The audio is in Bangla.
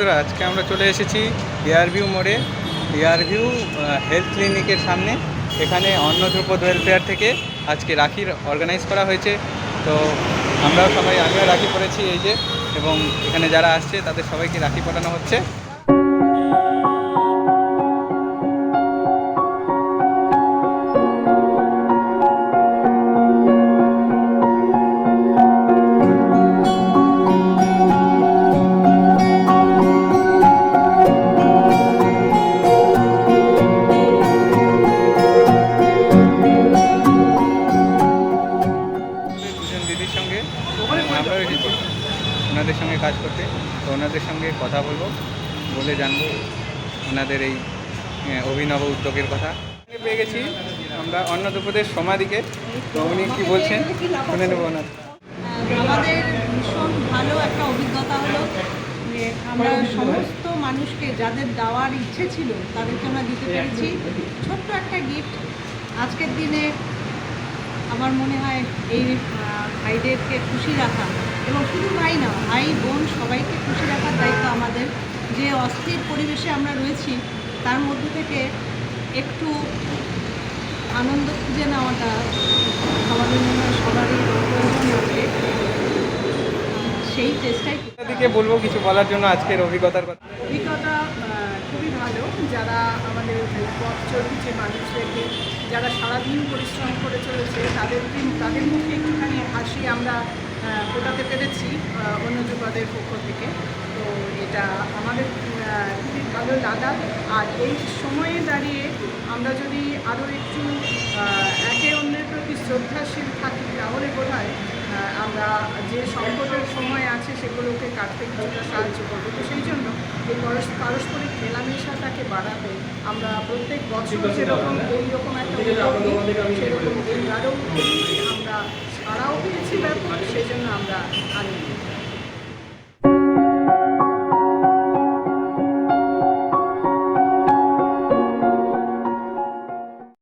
বন্ধুরা, আজকে আমরা চলে এসেছি এয়ারভিউ মোড়ে, এয়ারভিউ হেলথ ক্লিনিকের সামনে। এখানে অন্ন ধ্রুপদ ওয়েলফেয়ার থেকে আজকে রাখির অর্গানাইজ করা হয়েছে। তো আমরাও সবাই, আমিও রাখি পড়েছি এই যে, এবং এখানে যারা আসছে তাদের সবাইকে রাখি পরানো হচ্ছে। দিদির সঙ্গে আমরাও এসেছি ওনাদের সঙ্গে কাজ করতে। তো ওনাদের সঙ্গে কথা বলবো, বলে জানবো ওনাদের এই অভিনব উদ্যোগের কথা। পেয়ে গেছি আমরা অন্ন ধ্রুপদের সমাধিকে। তো উনি কী বলছেন শুনে নেব ওনার। আমাদের ভীষণ ভালো একটা অভিজ্ঞতা হলো যে আমরা সমস্ত মানুষকে যাদের দেওয়ার ইচ্ছে ছিল তাদেরকে আমরা দিতে পেরেছি ছোট্ট একটা গিফট। আজকের দিনে আমার মনে হয় এই ভাইদেরকে খুশি রাখা, এবং শুধু ভাই না, ভাই বোন সবাইকে খুশি রাখার দায়িত্ব আমাদের। যে অস্থির পরিবেশে আমরা রয়েছি তার মধ্যে থেকে একটু আনন্দ খুঁজে নেওয়াটা আমাদের মনে হয় সবারই প্রয়োজন আছে। সেই চেষ্টাই দিকে বলবো কিছু বলার জন্য আজকের অভিজ্ঞতার কথা। অভিজ্ঞতা খুবই ভালো। যারা আমাদের পথ চলছে মানুষদেরকে, যারা সারাদিন পরিশ্রম করে চলেছে তাদের মুখে একটুখানি হাসি আমরা ফোটাতে পেরেছি অন্য ধ্রুপদের পক্ষ থেকে। তো এটা আমাদের খুবই ভালো লাগা। আর এই সময়ে দাঁড়িয়ে আমরা যদি আরও একটু একে অন্যের প্রতি শ্রদ্ধাশীল থাকি তাহলে বোধ হয় আমরা যে সংকটের সময় আছে সেগুলোকে কাটতে কিছুটা সাহায্য করবো। তো সেই জন্য এই পারস্পরিক মেলামেশাটাকে বাড়াতে আমরা প্রত্যেক বছর যেরকম এইরকম একটা সেরকম এইবারও আমরা সারাও পেয়েছি ব্যাপক, সেই জন্য আমরা আনন্দিত।